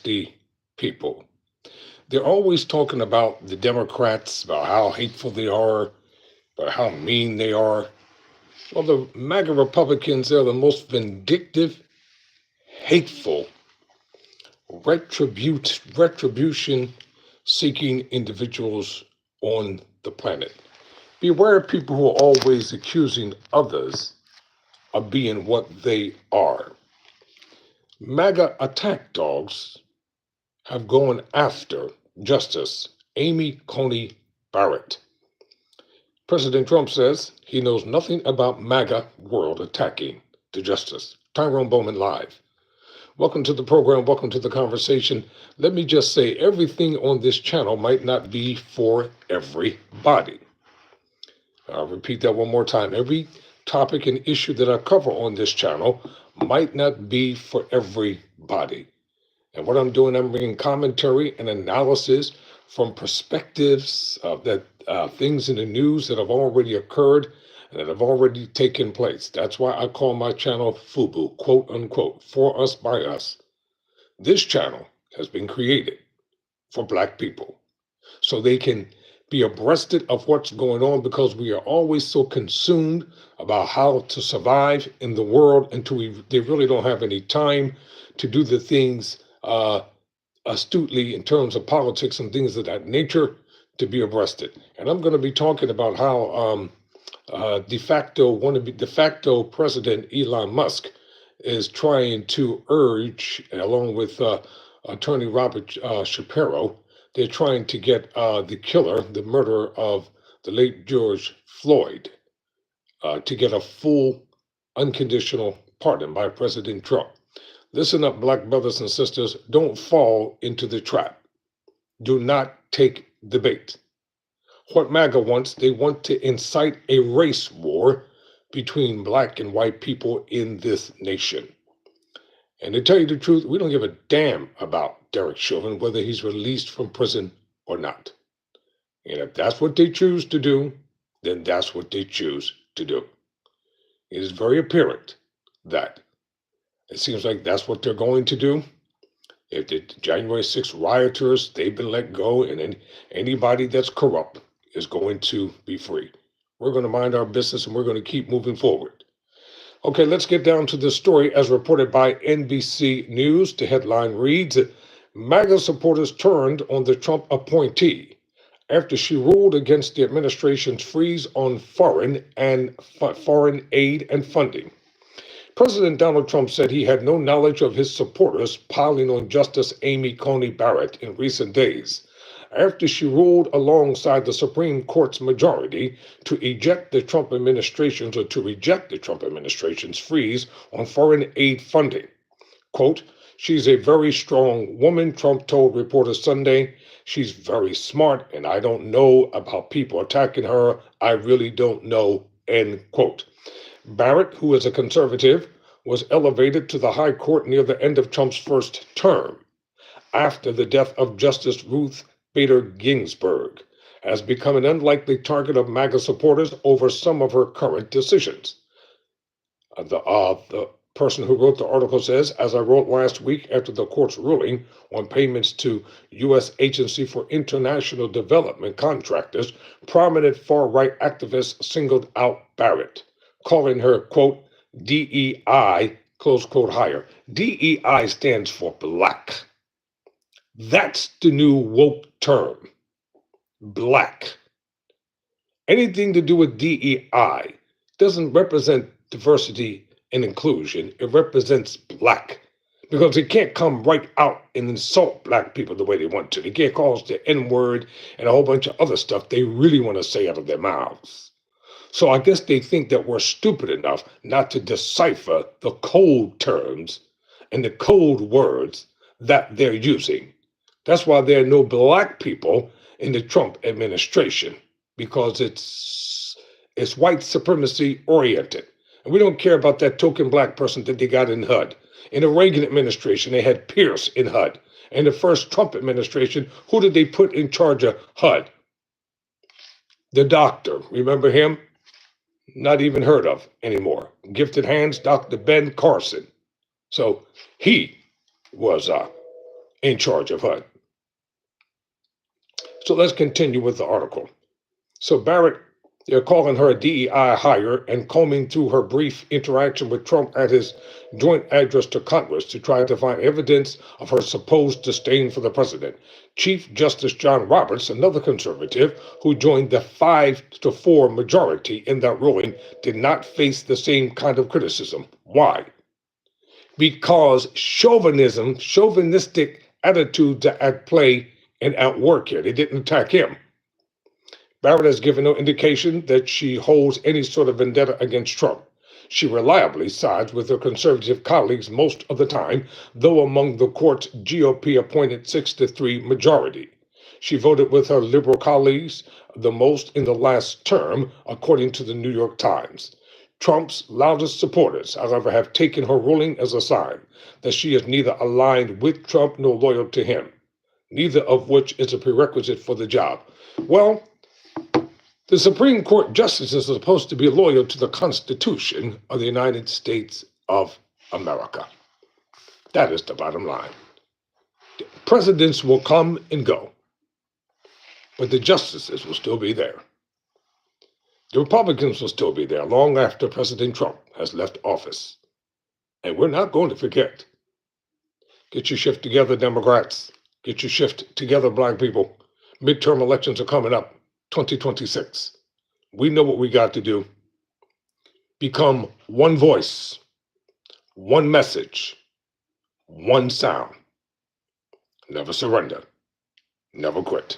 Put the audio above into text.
nasty people. They're always talking about the Democrats, about how hateful they are, about how mean they are. Well, the MAGA Republicans are the most vindictive, hateful, retribution seeking individuals on the planet. Beware of people who are always accusing others of being what they are. MAGA attack dogs have gone after Justice Amy Coney Barrett. President Trump says he knows nothing about MAGA world attacking the justice. Tyrone Bowman live. Welcome to the program. Welcome to the conversation. Let me just say everything on this channel might not be for everybody. I'll repeat that one more time. Every topic and issue that I cover on this channel might not be for everybody. And what I'm doing, I'm bringing commentary and analysis from perspectives that things in the news that have already occurred and that have already taken place. That's why I call my channel FUBU, quote unquote, for us, by us. This channel has been created for Black people so they can be abreast of what's going on, because we are always so consumed about how to survive in the world until they really don't have any time to do the things astutely in terms of politics and things of that nature to be abreast. And I'm going to be talking about how de facto president Elon Musk is trying to urge, along with attorney Robert Shapiro, they're trying to get the killer, the murderer of the late George Floyd, to get a full unconditional pardon by President Trump. Listen up, Black brothers and sisters. Don't fall into the trap. Do not take the bait. What MAGA wants, they want to incite a race war between Black and white people in this nation. And to tell you the truth, we don't give a damn about Derek Chauvin, whether he's released from prison or not. And if that's what they choose to do, then that's what they choose to do. It is very apparent that it seems like that's what they're going to do. If the January 6th rioters, they've been let go, and then anybody that's corrupt is going to be free. We're going to mind our business and we're going to keep moving forward. Okay, let's get down to this story as reported by NBC News. The headline reads, MAGA supporters turned on the Trump appointee after she ruled against the administration's freeze on foreign aid and funding. President Donald Trump said he had no knowledge of his supporters piling on Justice Amy Coney Barrett in recent days, after she ruled alongside the Supreme Court's majority to reject the Trump administration's freeze on foreign aid funding. Quote, she's a very strong woman, Trump told reporters Sunday. She's very smart, and I don't know about people attacking her. I really don't know, end quote. Barrett, who is a conservative, was elevated to the high court near the end of Trump's first term after the death of Justice Ruth Bader Ginsburg, has become an unlikely target of MAGA supporters over some of her current decisions. The person who wrote the article says, as I wrote last week after the court's ruling on payments to U.S. Agency for International Development contractors, prominent far-right activists singled out Barrett, calling her, quote, DEI, close quote, higher. DEI stands for Black. That's the new woke term, Black. Anything to do with DEI doesn't represent diversity and inclusion. It represents Black, because they can't come right out and insult Black people the way they want to. They can't call us the N-word and a whole bunch of other stuff they really want to say out of their mouths. So I guess they think that we're stupid enough not to decipher the code terms and the code words that they're using. That's why there are no Black people in the Trump administration, because it's white supremacy oriented. And we don't care about that token Black person that they got in HUD. In the Reagan administration, they had Pierce in HUD. In the first Trump administration, who did they put in charge of HUD? The doctor, remember him? Not even heard of anymore. Gifted hands, Dr. Ben Carson. So he was in charge of HUD. So let's continue with the article. So Barrett, they're calling her a DEI hire and combing through her brief interaction with Trump at his joint address to Congress to try to find evidence of her supposed disdain for the president. Chief Justice John Roberts, another conservative who joined the 5-4 majority in that ruling, did not face the same kind of criticism. Why? Because chauvinistic attitudes are at play and at work here. They didn't attack him. Barrett has given no indication that she holds any sort of vendetta against Trump. She reliably sides with her conservative colleagues most of the time, though among the court's GOP-appointed 6-3 majority. She voted with her liberal colleagues the most in the last term, according to the New York Times. Trump's loudest supporters, however, have taken her ruling as a sign that she is neither aligned with Trump nor loyal to him, neither of which is a prerequisite for the job. Well, the Supreme Court justices are supposed to be loyal to the Constitution of the United States of America. That is the bottom line. Presidents will come and go, but the justices will still be there. The Republicans will still be there long after President Trump has left office. And we're not going to forget. Get your shift together, Democrats. Get your shift together, Black people. Midterm elections are coming up, 2026. We know what we got to do. Become one voice, one message, one sound. Never surrender. Never quit.